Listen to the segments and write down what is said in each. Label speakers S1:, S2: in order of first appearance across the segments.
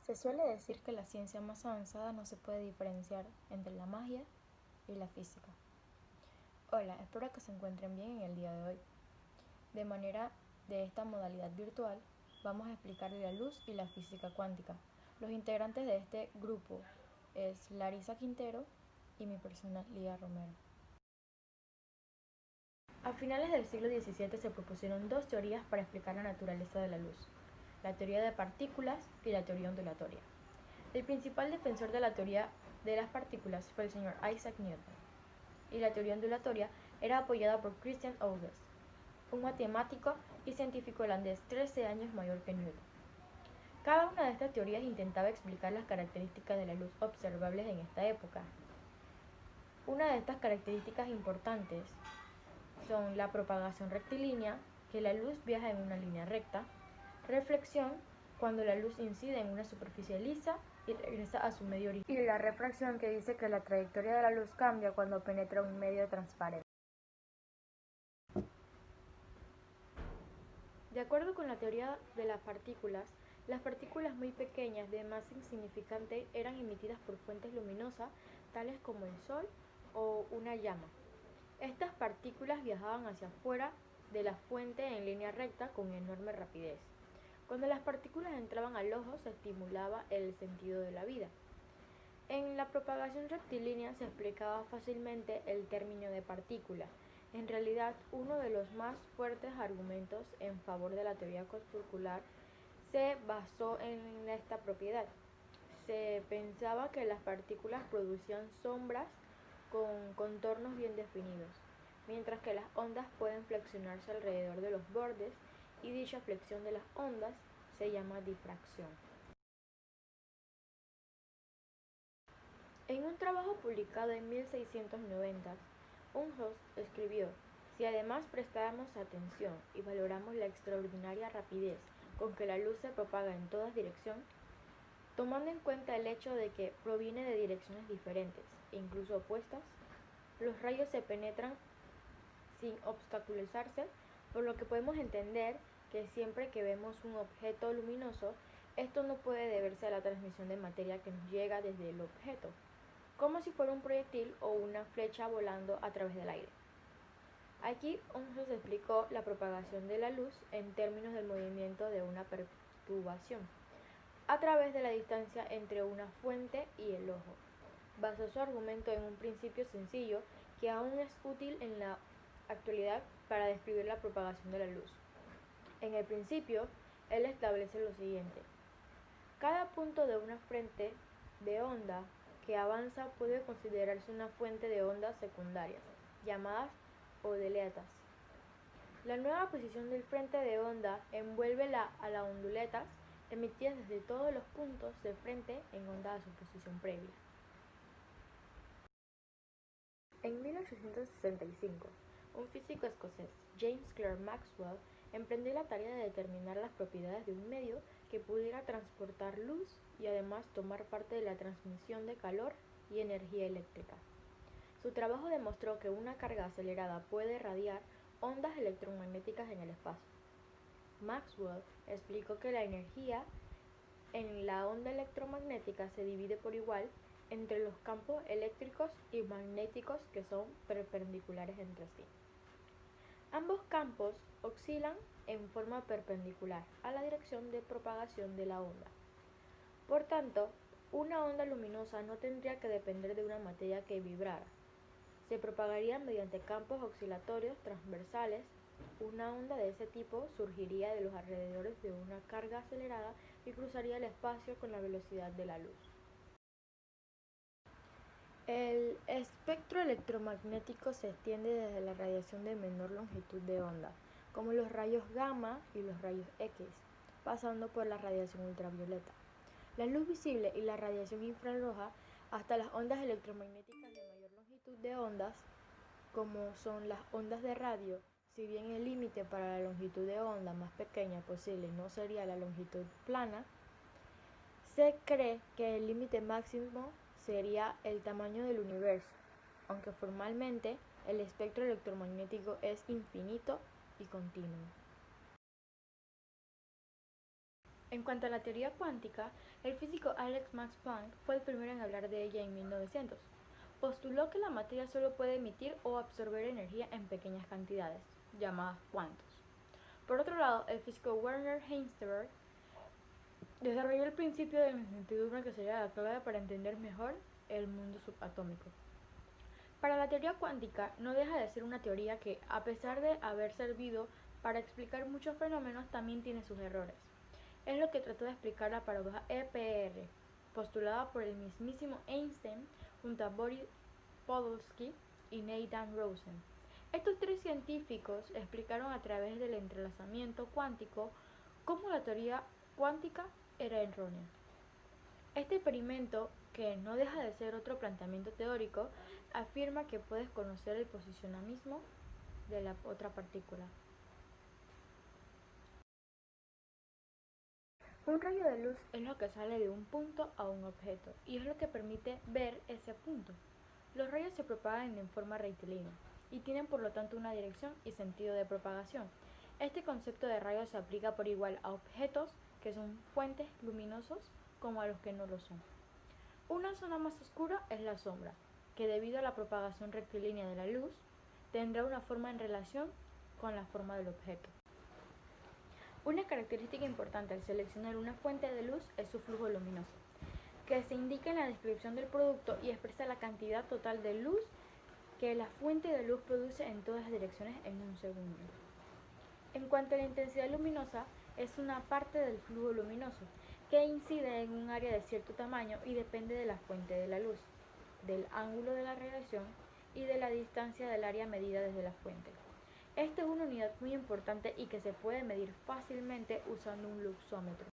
S1: Se suele decir que la ciencia más avanzada no se puede diferenciar entre la magia y la física. Hola, espero que se encuentren bien en el día de hoy. De manera de esta modalidad virtual, vamos a explicar la luz y la física cuántica. Los integrantes de este grupo es Larisa Quintero y mi persona Lía Romero. A finales del siglo XVII se propusieron dos teorías para explicar la naturaleza de la luz, la teoría de partículas y la teoría ondulatoria. El principal defensor de la teoría de las partículas fue el señor Isaac Newton, y la teoría ondulatoria era apoyada por Christian Huygens, un matemático y científico holandés 13 años mayor que Newton. Cada una de estas teorías intentaba explicar las características de la luz observables en esta época. Una de estas características importantes son la propagación rectilínea, que la luz viaja en una línea recta, reflexión, cuando la luz incide en una superficie lisa y regresa a su medio original, y la refracción, que dice que la trayectoria de la luz cambia cuando penetra un medio transparente. De acuerdo con la teoría de las partículas muy pequeñas de masa insignificante eran emitidas por fuentes luminosas tales como el sol o una llama. Estas partículas viajaban hacia afuera de la fuente en línea recta con enorme rapidez. Cuando las partículas entraban al ojo, se estimulaba el sentido de la vida. En la propagación rectilínea se explicaba fácilmente el término de partícula. En realidad, uno de los más fuertes argumentos en favor de la teoría corpuscular se basó en esta propiedad. Se pensaba que las partículas producían sombras con contornos bien definidos, mientras que las ondas pueden flexionarse alrededor de los bordes, y dicha flexión de las ondas se llama difracción. En un trabajo publicado en 1690, Huygens escribió: si además prestáramos atención y valoramos la extraordinaria rapidez con que la luz se propaga en todas direcciones, tomando en cuenta el hecho de que proviene de direcciones diferentes e incluso opuestas, los rayos se penetran sin obstaculizarse, por lo que podemos entender que siempre que vemos un objeto luminoso, esto no puede deberse a la transmisión de materia que nos llega desde el objeto, como si fuera un proyectil o una flecha volando a través del aire. Aquí Huygens explicó la propagación de la luz en términos del movimiento de una perturbación a través de la distancia entre una fuente y el ojo. Basó su argumento en un principio sencillo que aún es útil en la actualidad para describir la propagación de la luz. En el principio, él establece lo siguiente: cada punto de una frente de onda que avanza puede considerarse una fuente de ondas secundarias, llamadas ondeletas. La nueva posición del frente de onda envuelve a las onduletas emitidas desde todos los puntos de frente en onda a su posición previa. En 1865, un físico escocés, James Clerk Maxwell, emprendió la tarea de determinar las propiedades de un medio que pudiera transportar luz y además tomar parte de la transmisión de calor y energía eléctrica. Su trabajo demostró que una carga acelerada puede irradiar ondas electromagnéticas en el espacio. Maxwell explicó que la energía en la onda electromagnética se divide por igual entre los campos eléctricos y magnéticos que son perpendiculares entre sí. Ambos campos oscilan en forma perpendicular a la dirección de propagación de la onda. Por tanto, una onda luminosa no tendría que depender de una materia que vibrara. Se propagaría mediante campos oscilatorios transversales. Una onda de ese tipo surgiría de los alrededores de una carga acelerada y cruzaría el espacio con la velocidad de la luz. El espectro electromagnético se extiende desde la radiación de menor longitud de onda, como los rayos gamma y los rayos X, pasando por la radiación ultravioleta, la luz visible y la radiación infrarroja, hasta las ondas electromagnéticas de mayor longitud de ondas, como son las ondas de radio. Si bien el límite para la longitud de onda más pequeña posible no sería la longitud plana, se cree que el límite máximo sería el tamaño del universo, aunque formalmente el espectro electromagnético es infinito y continuo. En cuanto a la teoría cuántica, el físico Alex Max Planck fue el primero en hablar de ella en 1900. Postuló que la materia solo puede emitir o absorber energía en pequeñas cantidades, llamadas cuantos. Por otro lado, el físico Werner Heisenberg desarrolló el principio de la incertidumbre, que sería la clave para entender mejor el mundo subatómico. Para la teoría cuántica no deja de ser una teoría que, a pesar de haber servido para explicar muchos fenómenos, también tiene sus errores. Es lo que trató de explicar la paradoja EPR, postulada por el mismísimo Einstein junto a Boris Podolsky y Nathan Rosen. Estos tres científicos explicaron a través del entrelazamiento cuántico cómo la teoría cuántica era errónea. Este experimento, que no deja de ser otro planteamiento teórico, afirma que puedes conocer el posicionamiento de la otra partícula. Un rayo de luz es lo que sale de un punto a un objeto y es lo que permite ver ese punto. Los rayos se propagan en forma rectilínea y tienen por lo tanto una dirección y sentido de propagación. Este concepto de rayos se aplica por igual a objetos que son fuentes luminosos como a los que no lo son. Una zona más oscura es la sombra, que debido a la propagación rectilínea de la luz, tendrá una forma en relación con la forma del objeto. Una característica importante al seleccionar una fuente de luz es su flujo luminoso, que se indica en la descripción del producto y expresa la cantidad total de luz que la fuente de luz produce en todas las direcciones en un segundo. En cuanto a la intensidad luminosa, es una parte del flujo luminoso que incide en un área de cierto tamaño y depende de la fuente de la luz, del ángulo de la radiación y de la distancia del área medida desde la fuente. Esta es una unidad muy importante y que se puede medir fácilmente usando un luxómetro.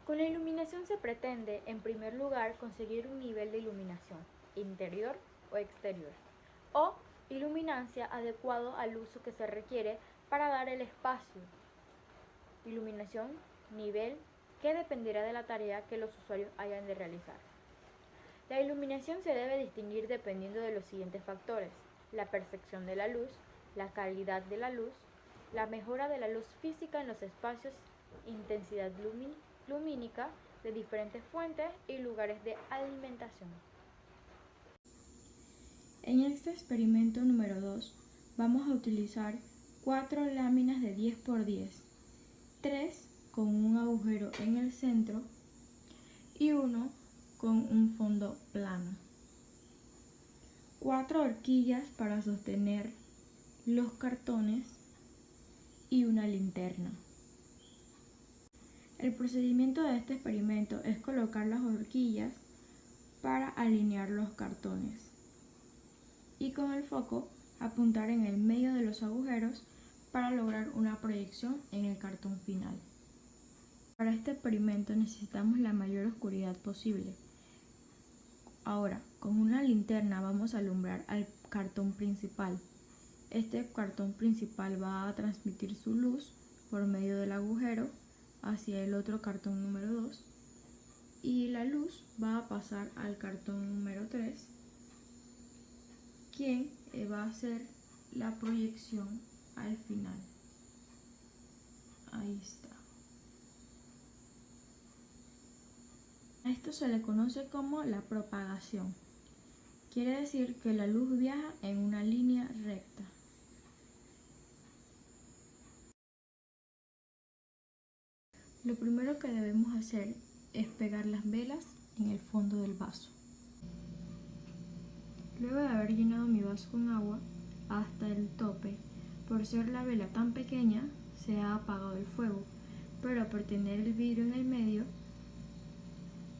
S1: Con la iluminación se pretende, en primer lugar, conseguir un nivel de iluminación, interior o exterior, o iluminancia adecuado al uso que se requiere para dar el espacio. Iluminación, nivel, que dependerá de la tarea que los usuarios hayan de realizar. La iluminación se debe distinguir dependiendo de los siguientes factores: la percepción de la luz, la calidad de la luz, la mejora de la luz física en los espacios, intensidad lumínica de diferentes fuentes y lugares de alimentación. En este experimento número 2 vamos a utilizar 4 láminas de 10 por 10, 3 con un agujero en el centro y 1 con un fondo plano. 4 horquillas para sostener los cartones y una linterna. El procedimiento de este experimento es colocar las horquillas para alinear los cartones y con el foco apuntar en el medio de los agujeros para lograr una proyección en el cartón final. Para este experimento necesitamos la mayor oscuridad posible. Ahora, con una linterna vamos a alumbrar al cartón principal. Este cartón principal va a transmitir su luz por medio del agujero hacia el otro cartón número 2 y la luz va a pasar al cartón número 3, quien va a hacer la proyección al final. Ahí está. A esto se le conoce como la propagación. Quiere decir que la luz viaja en una línea recta. Lo primero que debemos hacer es pegar las velas en el fondo del vaso. Luego de haber llenado mi vaso con agua hasta el tope, por ser la vela tan pequeña, se ha apagado el fuego, pero por tener el vidrio en el medio,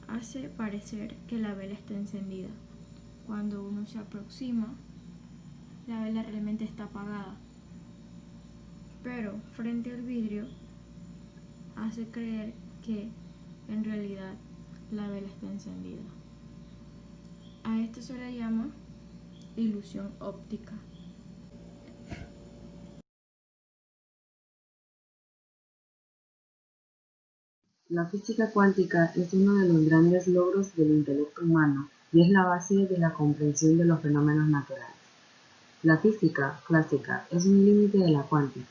S1: hace parecer que la vela está encendida. Cuando uno se aproxima, la vela realmente está apagada, pero frente al vidrio hace creer que en realidad la vela está encendida. A esto se le llama ilusión óptica.
S2: La física cuántica es uno de los grandes logros del intelecto humano y es la base de la comprensión de los fenómenos naturales. La física clásica es un límite de la cuántica.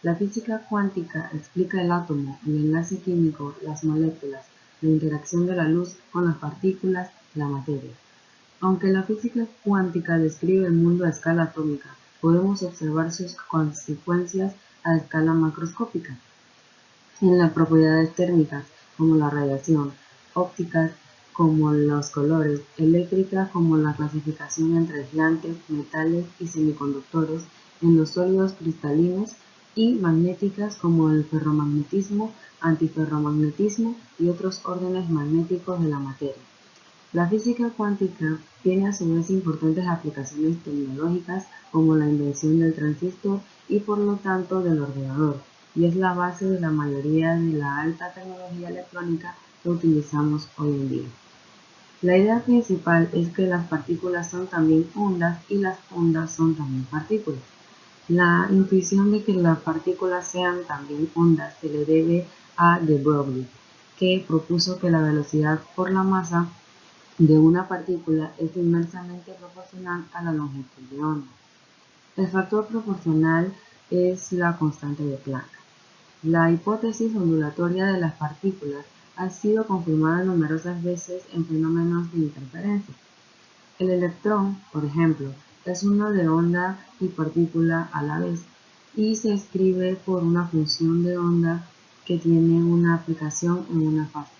S2: La física cuántica explica el átomo, el enlace químico, las moléculas, la interacción de la luz con las partículas, la materia. Aunque la física cuántica describe el mundo a escala atómica, podemos observar sus consecuencias a escala macroscópica en las propiedades térmicas, como la radiación, ópticas, como los colores, eléctricas, como la clasificación entre aislantes, metales y semiconductores, en los sólidos cristalinos, y magnéticas, como el ferromagnetismo, antiferromagnetismo y otros órdenes magnéticos de la materia. La física cuántica tiene a su vez importantes aplicaciones tecnológicas como la invención del transistor y por lo tanto del ordenador, y es la base de la mayoría de la alta tecnología electrónica que utilizamos hoy en día. La idea principal es que las partículas son también ondas y las ondas son también partículas. La intuición de que las partículas sean también ondas se le debe a de Broglie, que propuso que la velocidad por la masa de una partícula es inversamente proporcional a la longitud de onda. El factor proporcional es la constante de Planck. La hipótesis ondulatoria de las partículas ha sido confirmada numerosas veces en fenómenos de interferencia. El electrón, por ejemplo, es una de onda y partícula a la vez y se escribe por una función de onda que tiene una aplicación en una fase.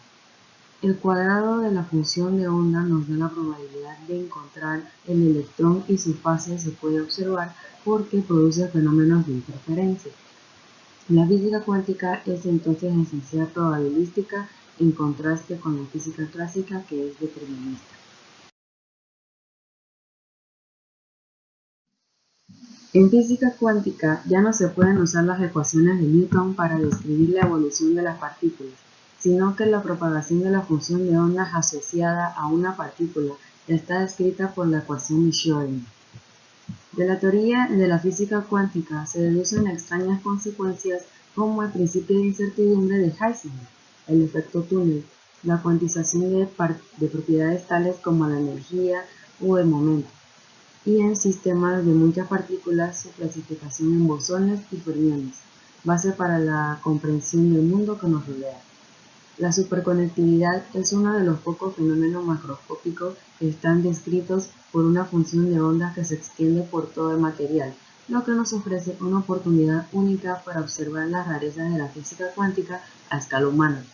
S2: El cuadrado de la función de onda nos da la probabilidad de encontrar el electrón y su fase se puede observar porque produce fenómenos de interferencia. La física cuántica es entonces en esencial probabilística en contraste con la física clásica que es determinista. En física cuántica ya no se pueden usar las ecuaciones de Newton para describir la evolución de las partículas, sino que la propagación de la función de ondas asociada a una partícula está descrita por la ecuación de Schrödinger. De la teoría de la física cuántica se deducen extrañas consecuencias como el principio de incertidumbre de Heisenberg, el efecto túnel, la cuantización de propiedades tales como la energía o el momento, y en sistemas de muchas partículas su clasificación en bosones y fermiones, base para la comprensión del mundo que nos rodea. La superconductividad es uno de los pocos fenómenos macroscópicos que están descritos por una función de onda que se extiende por todo el material, lo que nos ofrece una oportunidad única para observar las rarezas de la física cuántica a escala humana.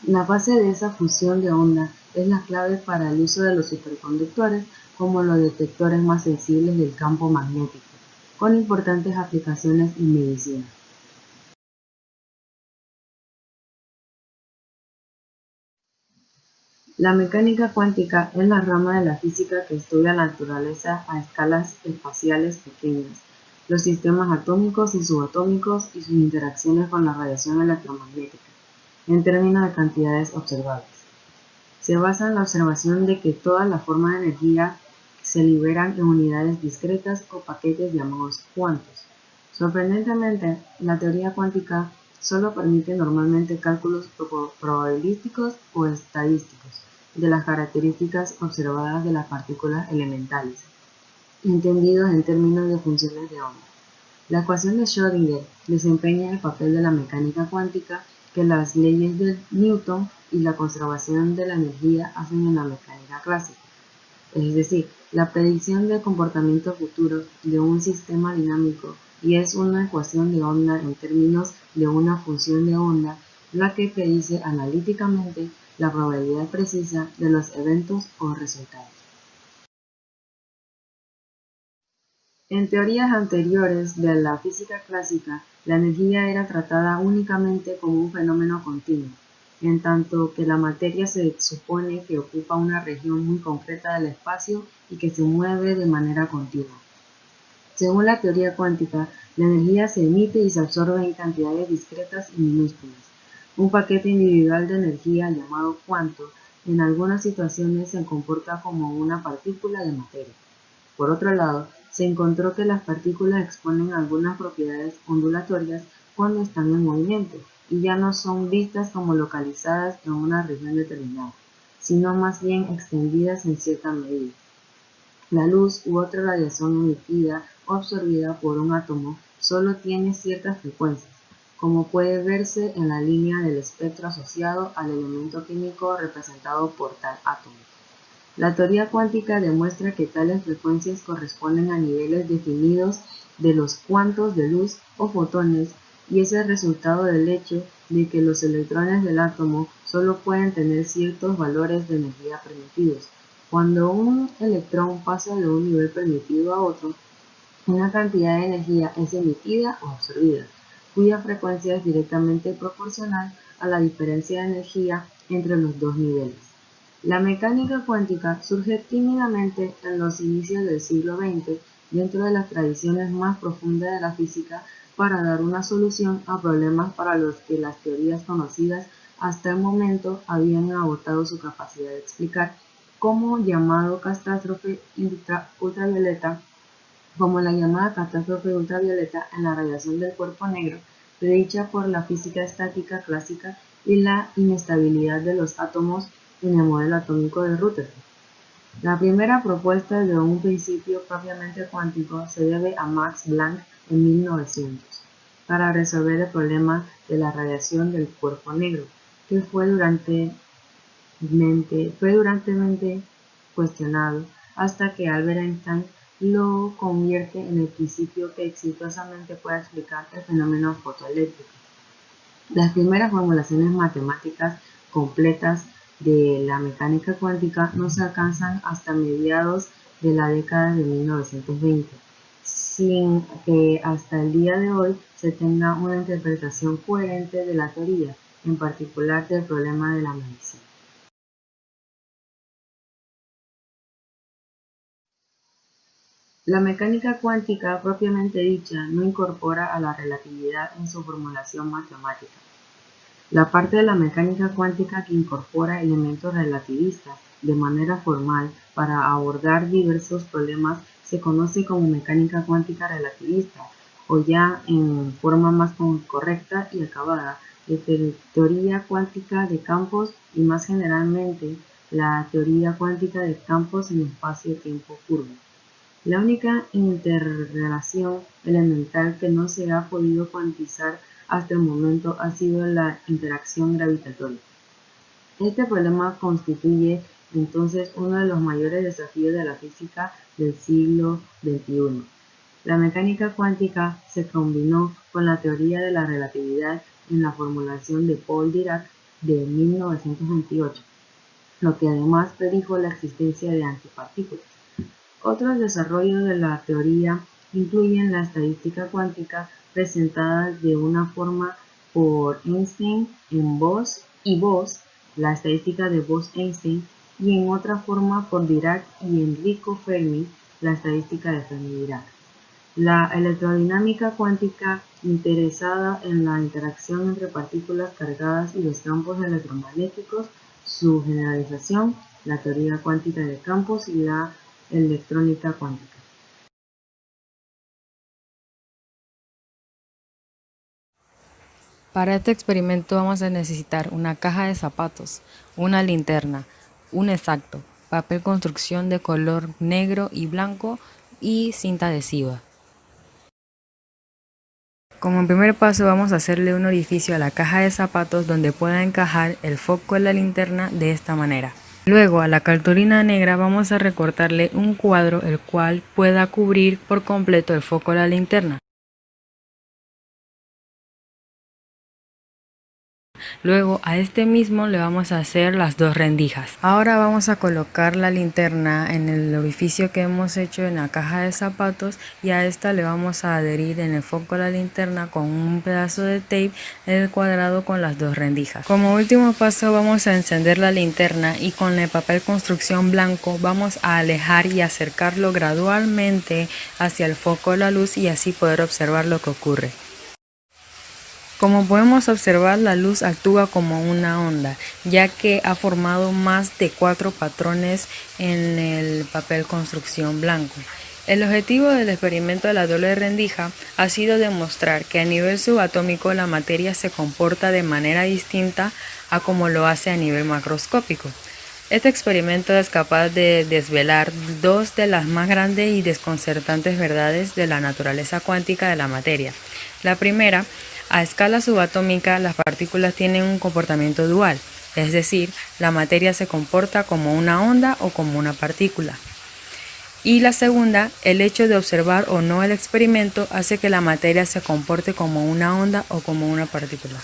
S2: La fase de esa fusión de onda es la clave para el uso de los superconductores como los detectores más sensibles del campo magnético, con importantes aplicaciones en medicina. La mecánica cuántica es la rama de la física que estudia la naturaleza a escalas espaciales pequeñas, los sistemas atómicos y subatómicos y sus interacciones con la radiación electromagnética, en términos de cantidades observables. Se basa en la observación de que todas las formas de energía se liberan en unidades discretas o paquetes llamados cuantos. Sorprendentemente, la teoría cuántica solo permite normalmente cálculos probabilísticos o estadísticos de las características observadas de las partículas elementales, entendidos en términos de funciones de onda. La ecuación de Schrödinger desempeña el papel de la mecánica cuántica que las leyes de Newton y la conservación de la energía hacen en la mecánica clásica. Es decir, la predicción del comportamiento futuro de un sistema dinámico, y es una ecuación de onda en términos de una función de onda la que predice analíticamente la probabilidad precisa de los eventos o resultados. En teorías anteriores de la física clásica, la energía era tratada únicamente como un fenómeno continuo, en tanto que la materia se supone que ocupa una región muy concreta del espacio y que se mueve de manera continua. Según la teoría cuántica, la energía se emite y se absorbe en cantidades discretas y minúsculas. Un paquete individual de energía llamado cuanto, en algunas situaciones se comporta como una partícula de materia. Por otro lado, se encontró que las partículas exponen algunas propiedades ondulatorias cuando están en movimiento y ya no son vistas como localizadas en una región determinada, sino más bien extendidas en cierta medida. La luz u otra radiación emitida o absorbida por un átomo solo tiene ciertas frecuencias, como puede verse en la línea del espectro asociado al elemento químico representado por tal átomo. La teoría cuántica demuestra que tales frecuencias corresponden a niveles definidos de los cuantos de luz o fotones, y es el resultado del hecho de que los electrones del átomo solo pueden tener ciertos valores de energía permitidos. Cuando un electrón pasa de un nivel permitido a otro, una cantidad de energía es emitida o absorbida, cuya frecuencia es directamente proporcional a la diferencia de energía entre los dos niveles. La mecánica cuántica surge tímidamente en los inicios del siglo XX dentro de las tradiciones más profundas de la física para dar una solución a problemas para los que las teorías conocidas hasta el momento habían agotado su capacidad de explicar, como llamado catástrofe ultravioleta, como la llamada catástrofe ultravioleta en la radiación del cuerpo negro, predicha por la física estática clásica y la inestabilidad de los átomos en el modelo atómico de Rutherford. La primera propuesta de un principio propiamente cuántico se debe a Max Planck en 1900, para resolver el problema de la radiación del cuerpo negro, que fue durantemente cuestionado hasta que Albert Einstein lo convierte en el principio que exitosamente puede explicar el fenómeno fotoeléctrico. Las primeras formulaciones matemáticas completas de la mecánica cuántica no se alcanzan hasta mediados de la década de 1920, sin que hasta el día de hoy se tenga una interpretación coherente de la teoría, en particular del problema de la medición. La mecánica cuántica propiamente dicha no incorpora a la relatividad en su formulación matemática. La parte de la mecánica cuántica que incorpora elementos relativistas de manera formal para abordar diversos problemas se conoce como mecánica cuántica relativista, o ya en forma más correcta y acabada, teoría cuántica de campos y más generalmente la teoría cuántica de campos en espacio-tiempo curvo. La única interrelación elemental que no se ha podido cuantizar hasta el momento ha sido la interacción gravitatoria. Este problema constituye entonces uno de los mayores desafíos de la física del siglo XXI. La mecánica cuántica se combinó con la teoría de la relatividad en la formulación de Paul Dirac de 1928, lo que además predijo la existencia de antipartículas. Otros desarrollos de la teoría incluyen la estadística cuántica presentada de una forma por Einstein en Bose y Bose, la estadística de Bose-Einstein, y en otra forma por Dirac y Enrico Fermi, la estadística de Fermi-Dirac. La electrodinámica cuántica, interesada en la interacción entre partículas cargadas y los campos electromagnéticos, su generalización, la teoría cuántica de campos y la electrónica cuántica.
S3: Para este experimento vamos a necesitar una caja de zapatos, una linterna, un exacto, papel construcción de color negro y blanco y cinta adhesiva. Como primer paso vamos a hacerle un orificio a la caja de zapatos donde pueda encajar el foco de la linterna de esta manera. Luego a la cartulina negra vamos a recortarle un cuadro el cual pueda cubrir por completo el foco de la linterna. Luego a este mismo le vamos a hacer las dos rendijas. Ahora vamos a colocar la linterna en el orificio que hemos hecho en la caja de zapatos y a esta le vamos a adherir en el foco de la linterna con un pedazo de tape en el cuadrado con las dos rendijas. Como último paso vamos a encender la linterna y con el papel construcción blanco vamos a alejar y acercarlo gradualmente hacia el foco de la luz y así poder observar lo que ocurre. Como podemos observar, la luz actúa como una onda, ya que ha formado más de 4 patrones en el papel construcción blanco. El objetivo del experimento de la doble rendija ha sido demostrar que a nivel subatómico la materia se comporta de manera distinta a como lo hace a nivel macroscópico. Este experimento es capaz de desvelar dos de las más grandes y desconcertantes verdades de la naturaleza cuántica de la materia. La primera, a escala subatómica, las partículas tienen un comportamiento dual, es decir, la materia se comporta como una onda o como una partícula. Y la segunda, el hecho de observar o no el experimento hace que la materia se comporte como una onda o como una partícula.